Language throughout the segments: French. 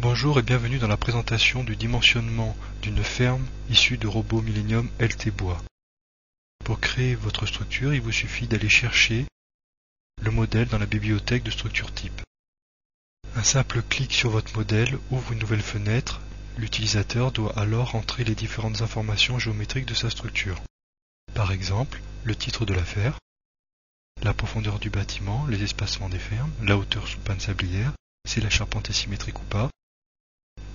Bonjour et bienvenue dans la présentation du dimensionnement d'une ferme issue de Robot Millennium LT Bois. Pour créer votre structure, il vous suffit d'aller chercher le modèle dans la bibliothèque de structure type. Un simple clic sur votre modèle ouvre une nouvelle fenêtre. L'utilisateur doit alors entrer les différentes informations géométriques de sa structure. Par exemple, le titre de l'affaire, la profondeur du bâtiment, les espacements des fermes, la hauteur sous panne sablière, si la charpente est symétrique ou pas.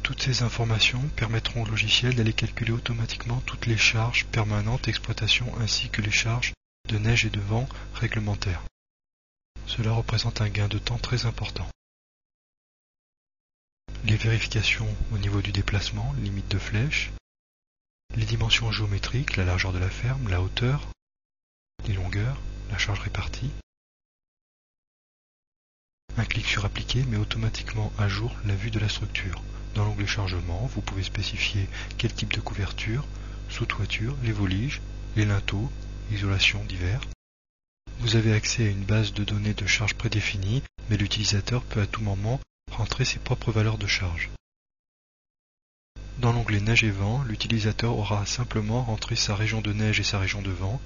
Toutes ces informations permettront au logiciel d'aller calculer automatiquement toutes les charges permanentes d'exploitation ainsi que les charges de neige et de vent réglementaires. Cela représente un gain de temps très important. Les vérifications au niveau du déplacement, limite de flèche, les dimensions géométriques, la largeur de la ferme, la hauteur, les longueurs, la charge répartie. Un clic sur Appliquer met automatiquement à jour la vue de la structure. Dans l'onglet Chargement, vous pouvez spécifier quel type de couverture, sous-toiture, les voliges, les linteaux, isolation divers. Vous avez accès à une base de données de charge prédéfinie, mais l'utilisateur peut à tout moment rentrer ses propres valeurs de charge. Dans l'onglet Neige et vent, l'utilisateur aura simplement rentré sa région de neige et sa région de vent.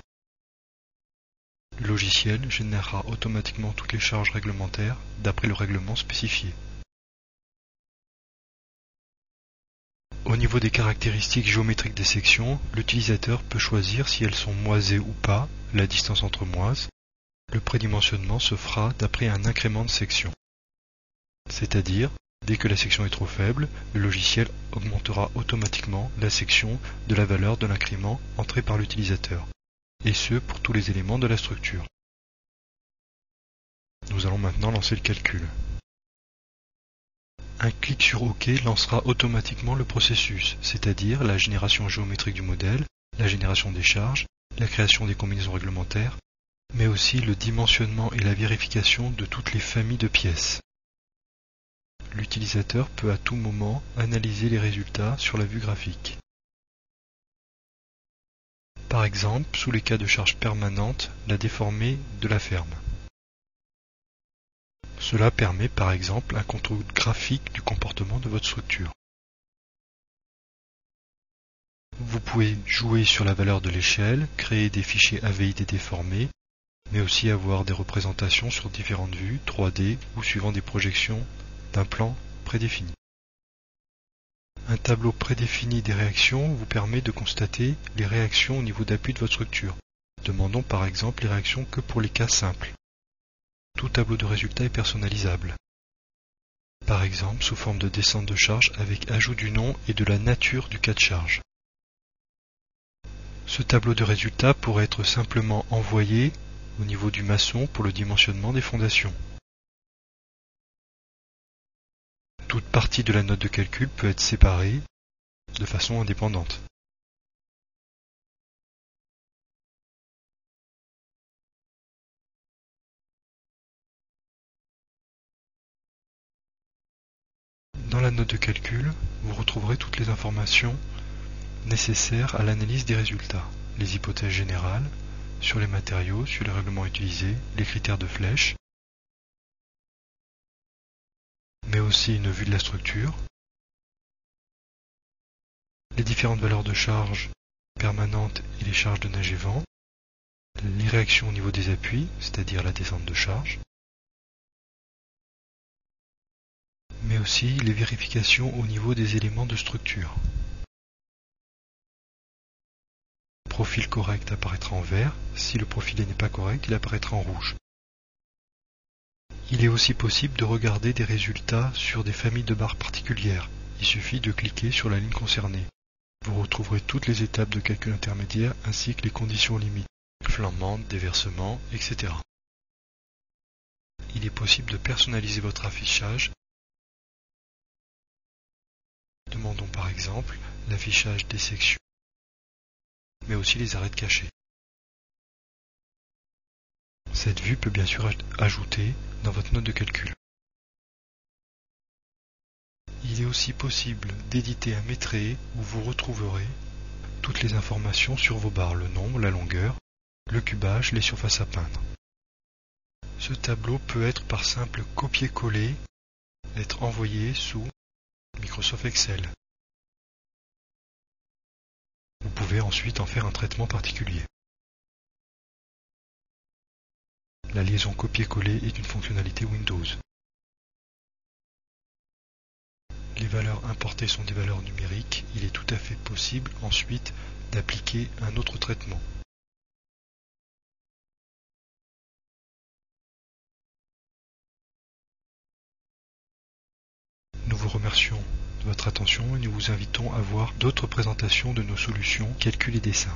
Le logiciel générera automatiquement toutes les charges réglementaires d'après le règlement spécifié. Au niveau des caractéristiques géométriques des sections, l'utilisateur peut choisir si elles sont moisées ou pas, la distance entre moises. Le prédimensionnement se fera d'après un incrément de section. C'est-à-dire, dès que la section est trop faible, le logiciel augmentera automatiquement la section de la valeur de l'incrément entré par l'utilisateur, et ce pour tous les éléments de la structure. Nous allons maintenant lancer le calcul. Un clic sur OK lancera automatiquement le processus, c'est-à-dire la génération géométrique du modèle, la génération des charges, la création des combinaisons réglementaires, mais aussi le dimensionnement et la vérification de toutes les familles de pièces. L'utilisateur peut à tout moment analyser les résultats sur la vue graphique. Par exemple, sous les cas de charge permanente, la déformée de la ferme. Cela permet par exemple un contrôle graphique du comportement de votre structure. Vous pouvez jouer sur la valeur de l'échelle, créer des fichiers AVID déformés, mais aussi avoir des représentations sur différentes vues, 3D ou suivant des projections d'un plan prédéfini. Un tableau prédéfini des réactions vous permet de constater les réactions au niveau d'appui de votre structure. Demandons par exemple les réactions que pour les cas simples. Tout tableau de résultats est personnalisable. Par exemple, sous forme de descente de charge avec ajout du nom et de la nature du cas de charge. Ce tableau de résultats pourrait être simplement envoyé au niveau du maçon pour le dimensionnement des fondations. Toute partie de la note de calcul peut être séparée de façon indépendante. Dans la note de calcul, vous retrouverez toutes les informations nécessaires à l'analyse des résultats, les hypothèses générales, sur les matériaux, sur les règlements utilisés, les critères de flèche, mais aussi une vue de la structure, les différentes valeurs de charge permanentes et les charges de neige et vent, les réactions au niveau des appuis, c'est-à-dire la descente de charge, mais aussi les vérifications au niveau des éléments de structure. Le profil correct apparaîtra en vert, si le profilé n'est pas correct, il apparaîtra en rouge. Il est aussi possible de regarder des résultats sur des familles de barres particulières. Il suffit de cliquer sur la ligne concernée. Vous retrouverez toutes les étapes de calcul intermédiaire ainsi que les conditions limites, flambement, déversement, etc. Il est possible de personnaliser votre affichage. Demandons par exemple l'affichage des sections, mais aussi les arêtes cachées. Cette vue peut bien sûr être ajoutée dans votre note de calcul. Il est aussi possible d'éditer un métrait où vous retrouverez toutes les informations sur vos barres, le nombre, la longueur, le cubage, les surfaces à peindre. Ce tableau peut être par simple copier-coller, être envoyé sous Microsoft Excel. Vous pouvez ensuite en faire un traitement particulier. La liaison copier-coller est une fonctionnalité Windows. Les valeurs importées sont des valeurs numériques. Il est tout à fait possible ensuite d'appliquer un autre traitement. Nous vous remercions de votre attention et nous vous invitons à voir d'autres présentations de nos solutions calcul et dessin.